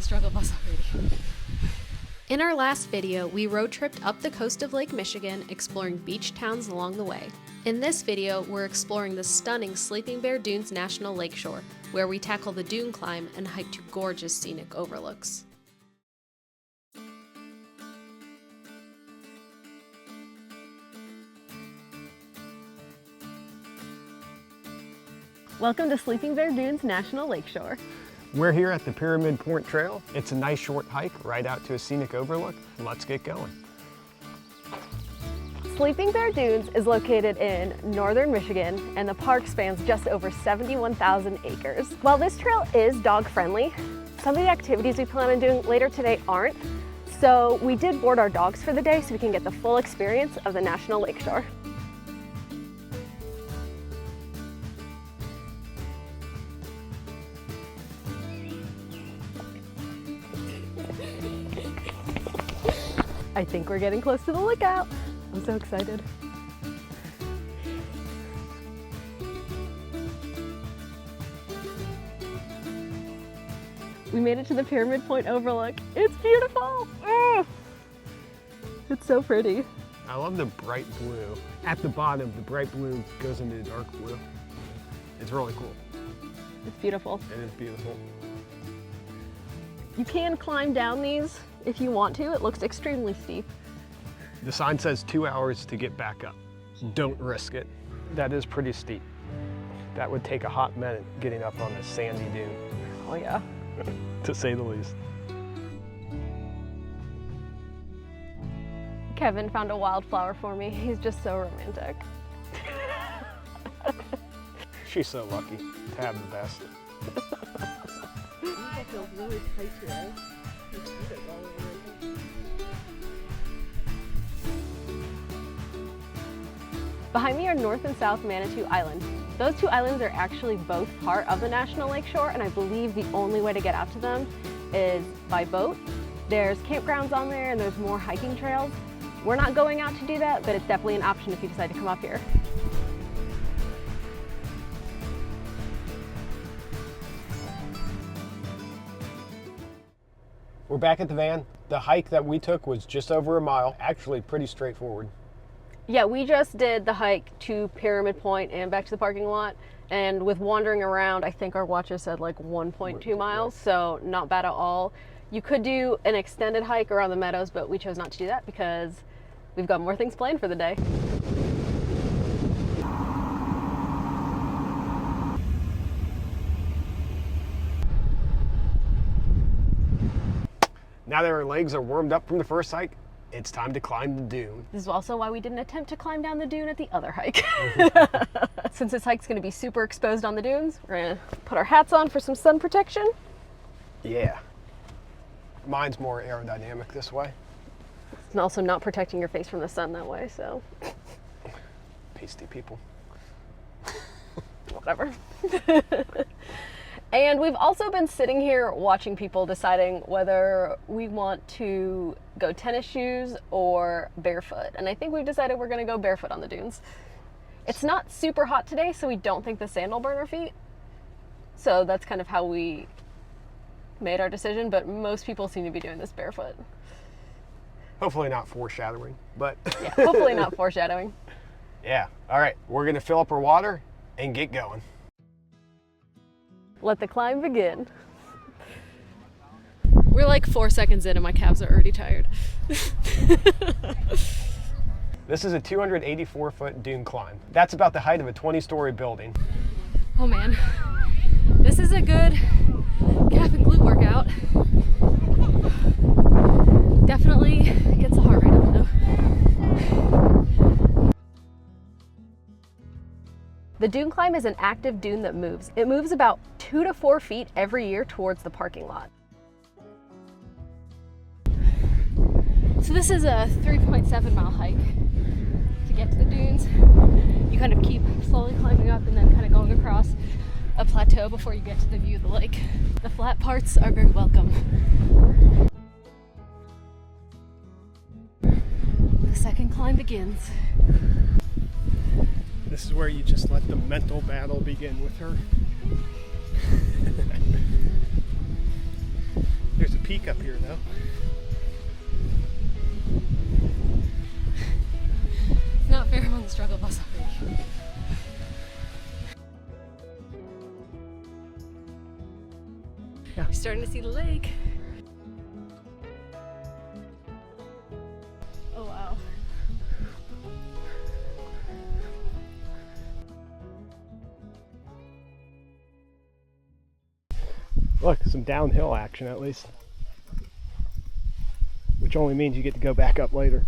struggle bus already. In our last video, we road tripped up the coast of Lake Michigan, exploring beach towns along the way. In this video, we're exploring the stunning Sleeping Bear Dunes National Lakeshore, where we tackle the Dune Climb and hike to gorgeous scenic overlooks. Welcome to Sleeping Bear Dunes National Lakeshore. We're here at the Pyramid Point Trail. It's a nice short hike right out to a scenic overlook. Let's get going. Sleeping Bear Dunes is located in northern Michigan, and the park spans just over 71,000 acres. While this trail is dog-friendly, some of the activities we plan on doing later today aren't, so we did board our dogs for the day so we can get the full experience of the National Lakeshore. I think we're getting close to the lookout. I'm so excited. We made it to the Pyramid Point Overlook. It's beautiful. It's so pretty. I love the bright blue. At the bottom, the bright blue goes into the dark blue. It's really cool. It's beautiful. It is beautiful. You can climb down these if you want to. It looks extremely steep. The sign says 2 hours to get back up. Don't risk it. That is pretty steep. That would take a hot minute getting up on a sandy dune. Oh yeah. To say the least. Kevin found a wildflower for me. He's just so romantic. She's so lucky to have the best. Really tight today. Behind me are North and South Manitou Island. Those two islands are actually both part of the National Lakeshore, and I believe the only way to get out to them is by boat. There's campgrounds on there and there's more hiking trails. We're not going out to do that, but it's definitely an option if you decide to come up here. We're back at the van. The hike that we took was just over a mile. Actually pretty straightforward. Yeah, we just did the hike to Pyramid Point and back to the parking lot. And with wandering around, I think our watches said like 1.2 miles, so not bad at all. You could do an extended hike around the meadows, but we chose not to do that because we've got more things planned for the day. Now that our legs are warmed up from the first hike, it's time to climb the dune. This is also why we didn't attempt to climb down the dune at the other hike. Since this hike's going to be super exposed on the dunes, we're going to put our hats on for some sun protection. Yeah. Mine's more aerodynamic this way. And also not protecting your face from the sun that way, so. Pasty people. Whatever. And we've also been sitting here watching people deciding whether we want to go tennis shoes or barefoot. And I think we've decided we're going to go barefoot on the dunes. It's not super hot today, so we don't think the sand will burn our feet. So that's kind of how we made our decision, but most people seem to be doing this barefoot. Hopefully not foreshadowing, but... Yeah, hopefully not foreshadowing. Yeah, all right, we're going to fill up our water and get going. Let the climb begin. We're like 4 seconds in and my calves are already tired. This is a 284-foot dune climb. That's about the height of a 20-story building. Oh man, this is a good calf and glute workout. Definitely gets the heart rate up though. The dune climb is an active dune that moves. It moves about 2 to 4 feet every year towards the parking lot. So this is a 3.7 mile hike to get to the dunes. You kind of keep slowly climbing up and then kind of going across a plateau before you get to the view of the lake. The flat parts are very welcome. The second climb begins. This is where you just let the mental battle begin with her. There's a peak up here though. It's not fair on the struggle bus already. Yeah. We're starting to see the lake. Oh wow. Look, some downhill action at least. Which only means you get to go back up later.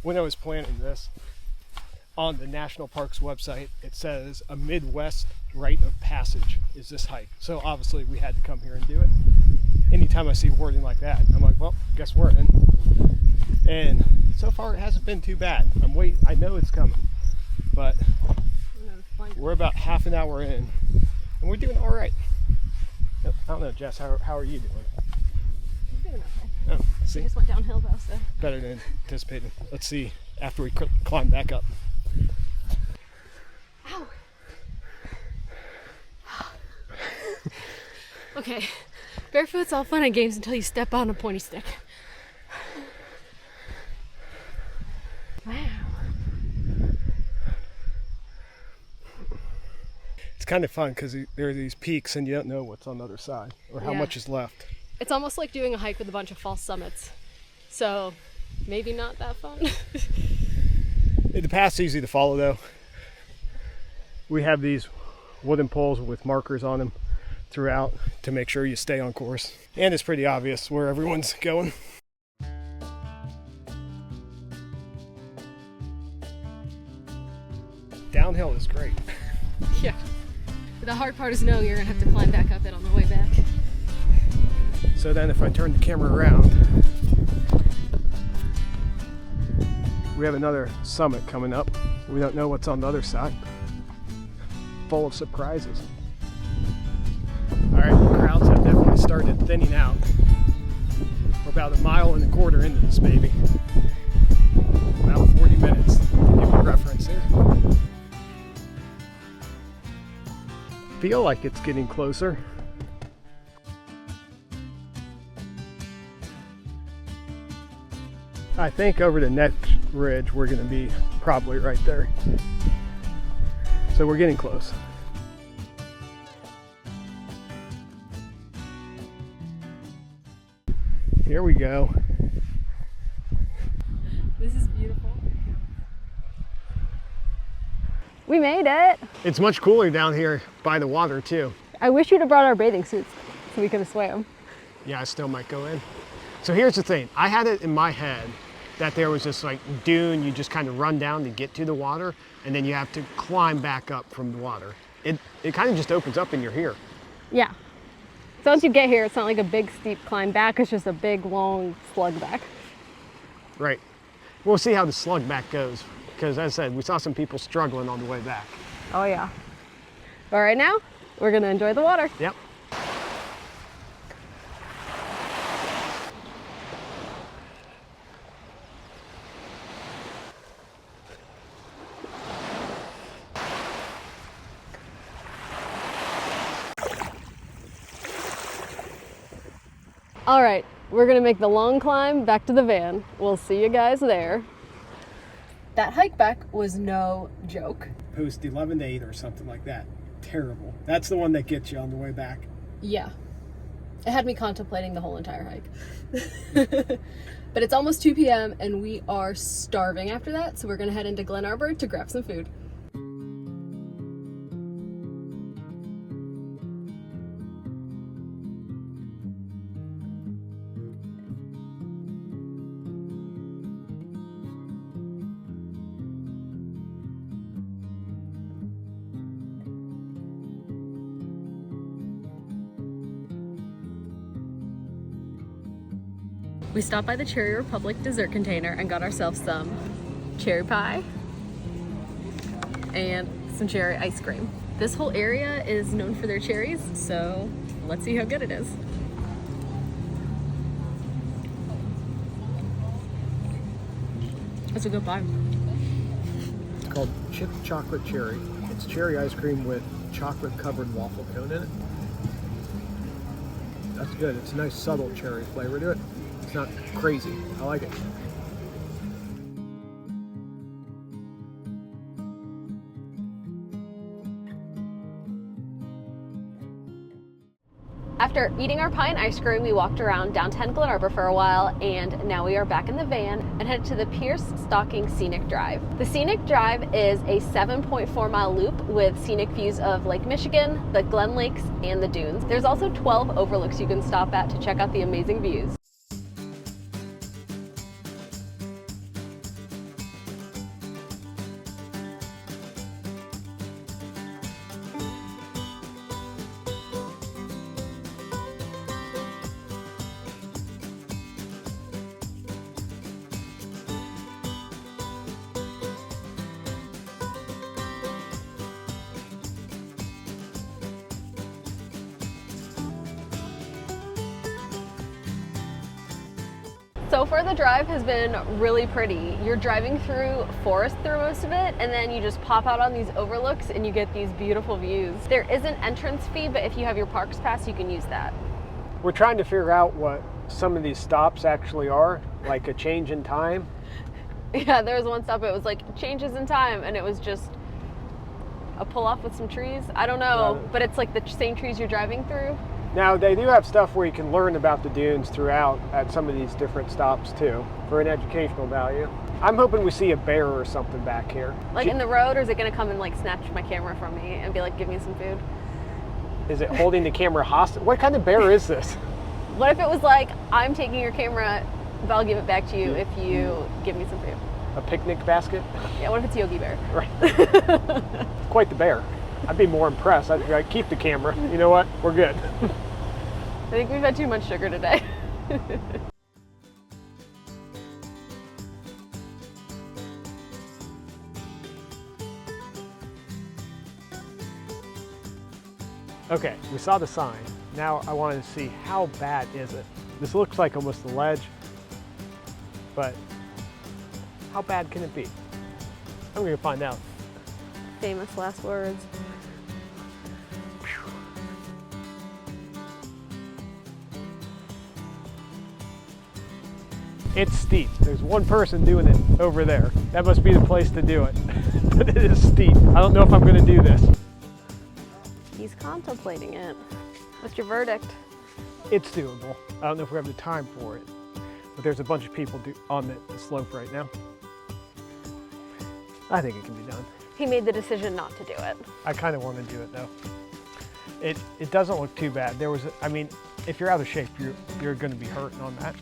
When I was planning this, on the National Parks website, it says a Midwest rite of passage is this hike. So obviously we had to come here and do it. Anytime I see wording like that, I'm like, well, guess we're in. And so far it hasn't been too bad. I know it's coming, but we're about half an hour in and we're doing all right. I don't know, Jess, how are you doing? I'm doing okay. Oh, see? We just went downhill though, so. Better than anticipated. Let's see after we climb back up. Ow. Okay, barefoot's all fun and games until you step on a pointy stick. Wow. It's kind of fun because there are these peaks and you don't know what's on the other side or how much is left. It's almost like doing a hike with a bunch of false summits. So maybe not that fun. The path's easy to follow though. We have these wooden poles with markers on them throughout to make sure you stay on course. And it's pretty obvious where everyone's going. Downhill is great. Yeah. The hard part is knowing you're gonna have to climb back up it on the way back. So then if I turn the camera around, we have another summit coming up. We don't know what's on the other side. Full of surprises. All right, the crowds have definitely started thinning out. We're about 1.25 miles into this baby. About 40 minutes, to give you a reference here. Feel like it's getting closer. I think over the next ridge we're going to be probably right there. So we're getting close. Here we go. This is beautiful. We made it. It's much cooler down here by the water too. I wish you'd have brought our bathing suits so we could have swam. Yeah, I still might go in. So here's the thing. I had it in my head that there was this like dune you just kind of run down to get to the water and then you have to climb back up from the water. It kind of just opens up and you're here. Yeah. So once you get here, it's not like a big steep climb back, it's just a big long slug back. Right. We'll see how the slug back goes because as I said, we saw some people struggling on the way back. Oh yeah. But right now, we're gonna enjoy the water. Yep. All right, we're gonna make the long climb back to the van. We'll see you guys there. That hike back was no joke. Post 11 to 8 or something like that. Terrible. That's the one that gets you on the way back. Yeah. It had me contemplating the whole entire hike. But it's almost 2 p.m. and we are starving after that, so we're gonna head into Glen Arbor to grab some food. We stopped by the Cherry Republic dessert container and got ourselves some cherry pie and some cherry ice cream. This whole area is known for their cherries, so let's see how good it is. It's a good pie. It's called Chip Chocolate Cherry. It's cherry ice cream with chocolate covered waffle cone in it. That's good. It's a nice subtle cherry flavor to it. It's not crazy. I like it. After eating our pie and ice cream, we walked around downtown Glen Arbor for a while, and now we are back in the van and headed to the Pierce Stalking Scenic Drive. The Scenic Drive is a 7.4-mile loop with scenic views of Lake Michigan, the Glen Lakes, and the dunes. There's also 12 overlooks you can stop at to check out the amazing views. So far the drive has been really pretty. You're driving through forest through most of it, and then you just pop out on these overlooks and you get these beautiful views. There is an entrance fee, but if you have your parks pass, you can use that. We're trying to figure out what some of these stops actually are, like a change in time. Yeah, there was one stop, it was like changes in time, and it was just a pull off with some trees. I don't know, but it's like the same trees you're driving through. Now, they do have stuff where you can learn about the dunes throughout at some of these different stops too, for an educational value. I'm hoping we see a bear or something back here. Like in the road, or is it gonna come and like snatch my camera from me and be like, give me some food? Is it holding the camera hostage? What kind of bear is this? What if it was like, I'm taking your camera, but I'll give it back to you if you give me some food? A picnic basket? Yeah, what if it's Yogi Bear? Right. Quite the bear. I'd be more impressed. I'd be like, keep the camera. You know what? We're good. I think we've had too much sugar today. Okay, we saw the sign. Now I wanted to see how bad is it. This looks like almost a ledge, but how bad can it be? I'm gonna find out. Famous last words. It's steep. There's one person doing it over there. That must be the place to do it. But it is steep. I don't know if I'm going to do this. He's contemplating it. What's your verdict? It's doable. I don't know if we have the time for it. But there's a bunch of people on the slope right now. I think it can be done. He made the decision not to do it. I kind of want to do it though. It doesn't look too bad. I mean, if you're out of shape, you're going to be hurting on that.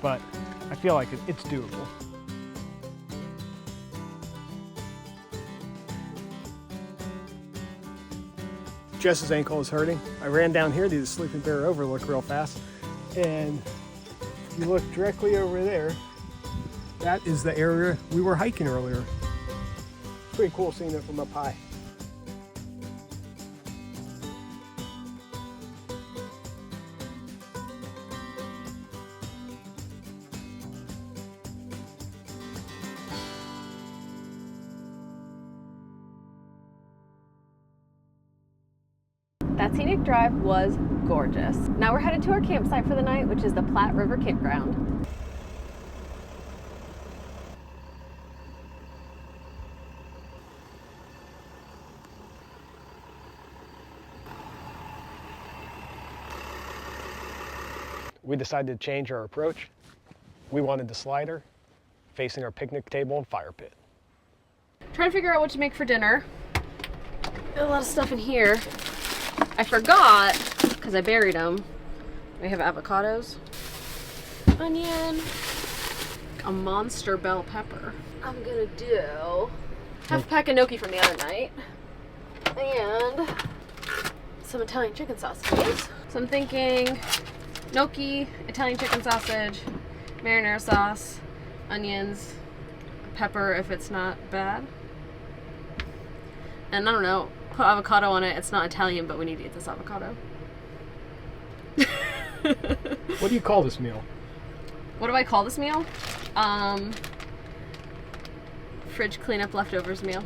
But I feel like it's doable. Jess's ankle is hurting. I ran down here to the Sleeping Bear Overlook real fast, and you look directly over there. That is the area we were hiking earlier. Pretty cool seeing it from up high. That scenic drive was gorgeous. Now we're headed to our campsite for the night, which is the Platte River Campground. We decided to change our approach. We wanted the slider facing our picnic table and fire pit. Trying to figure out what to make for dinner. Got a lot of stuff in here. I forgot, because I buried them. We have avocados, onion, a monster bell pepper. I'm gonna do half a pack of gnocchi from the other night, and some Italian chicken sausages. So I'm thinking gnocchi, Italian chicken sausage, marinara sauce, onions, pepper if it's not bad. And I don't know, put avocado on it. It's not Italian, but we need to eat this avocado. What do you call this meal? What do I call this meal? Fridge cleanup leftovers meal.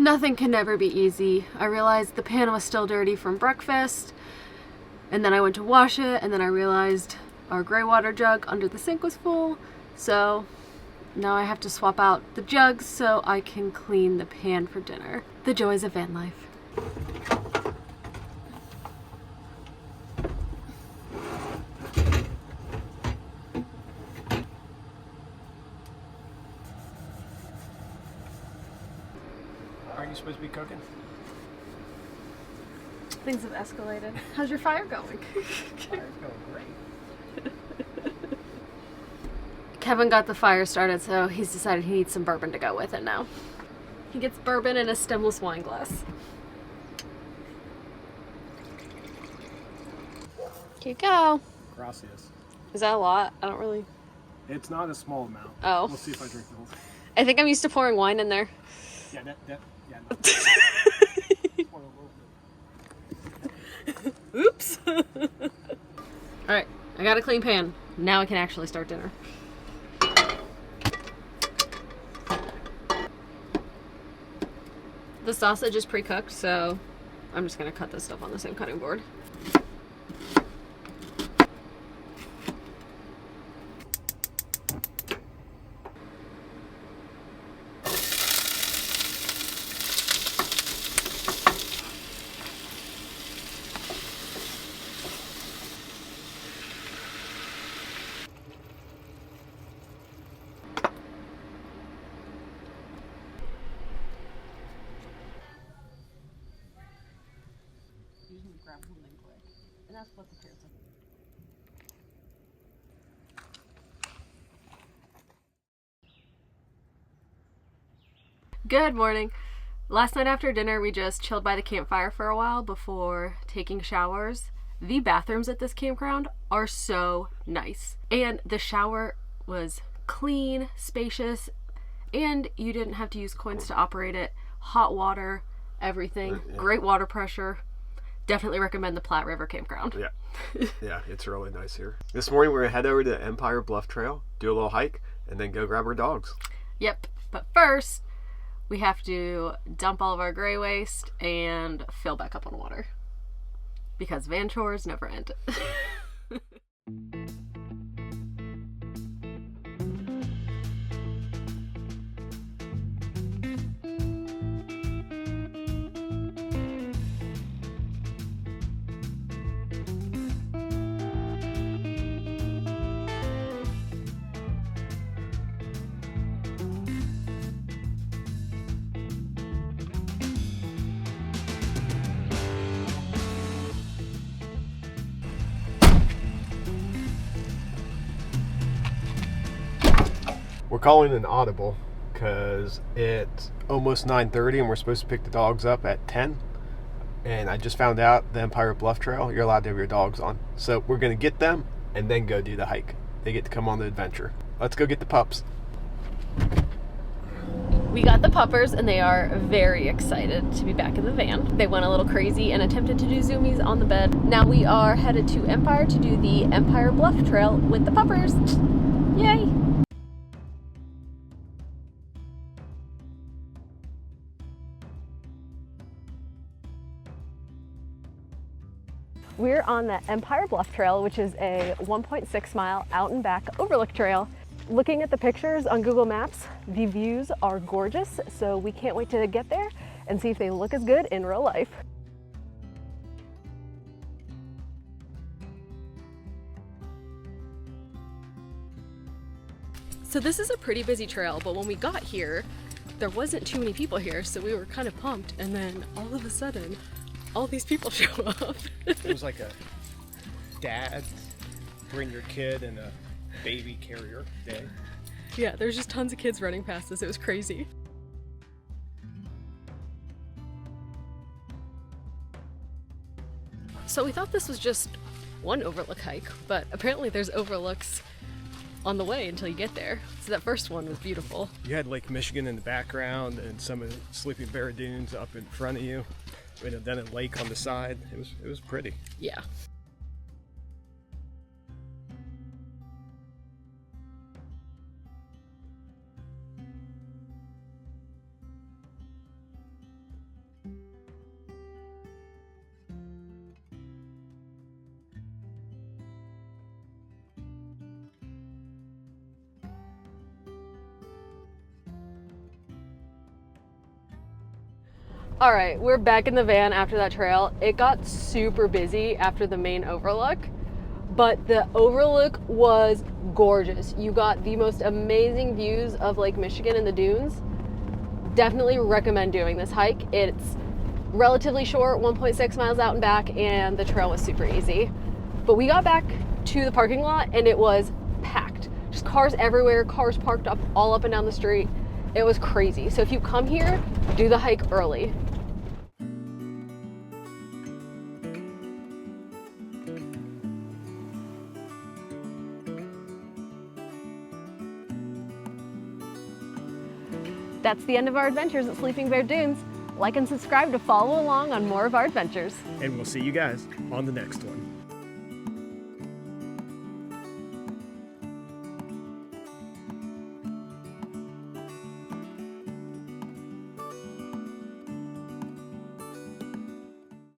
Nothing can never be easy. I realized the pan was still dirty from breakfast, and then I went to wash it, and then I realized our gray water jug under the sink was full, so now I have to swap out the jugs so I can clean the pan for dinner. The joys of van life. Aren't you supposed to be cooking? Things have escalated. How's your fire going? Fire's going great. Kevin got the fire started, so he's decided he needs some bourbon to go with it now. He gets bourbon in a stemless wine glass. Here you go. Gracias. Is that a lot? I don't really... It's not a small amount. Oh. We'll see if I drink the whole thing. I think I'm used to pouring wine in there. Yeah, yeah, no. Pour a little bit. Oops. Alright, I got a clean pan. Now I can actually start dinner. The sausage is pre-cooked, so I'm just gonna cut this stuff on the same cutting board. Grab something quick, and that's what the carrots are. Good morning. Last night after dinner, we just chilled by the campfire for a while before taking showers. The bathrooms at this campground are so nice, and the shower was clean, spacious, and you didn't have to use coins to operate it. Hot water, everything, Yeah. Great water pressure. Definitely recommend the Platte River Campground. Yeah. Yeah, it's really nice here. This morning we're going to head over to Empire Bluff Trail, do a little hike, and then go grab our dogs. Yep, but first we have to dump all of our gray waste and fill back up on water. Because van chores never end. We're calling an audible because it's almost 9:30 and we're supposed to pick the dogs up at 10. And I just found out the Empire Bluff Trail, you're allowed to have your dogs on. So we're going to get them and then go do the hike. They get to come on the adventure. Let's go get the pups. We got the puppers and they are very excited to be back in the van. They went a little crazy and attempted to do zoomies on the bed. Now we are headed to Empire to do the Empire Bluff Trail with the puppers. Yay! We're on the Empire Bluff Trail, which is a 1.6 mile out and back overlook trail. Looking at the pictures on Google Maps, the views are gorgeous, so we can't wait to get there and see if they look as good in real life. So this is a pretty busy trail, but when we got here, there wasn't too many people here, so we were kind of pumped, and then all of a sudden, all these people show up. It was like a dad bring your kid in a baby carrier day. Yeah, there's just tons of kids running past us. It was crazy. So we thought this was just one overlook hike, but apparently there's overlooks on the way until you get there. So that first one was beautiful. You had Lake Michigan in the background and some of the Sleeping Bear Dunes up in front of you, and then a lake on the side. It was pretty. Yeah. All right, we're back in the van after that trail. It got super busy after the main overlook, but the overlook was gorgeous. You got the most amazing views of Lake Michigan and the dunes. Definitely recommend doing this hike. It's relatively short, 1.6 miles out and back, and the trail was super easy. But we got back to the parking lot and it was packed. Just cars everywhere, cars parked up all up and down the street. It was crazy. So if you come here, do the hike early. That's the end of our adventures at Sleeping Bear Dunes. Like and subscribe to follow along on more of our adventures. And we'll see you guys on the next one.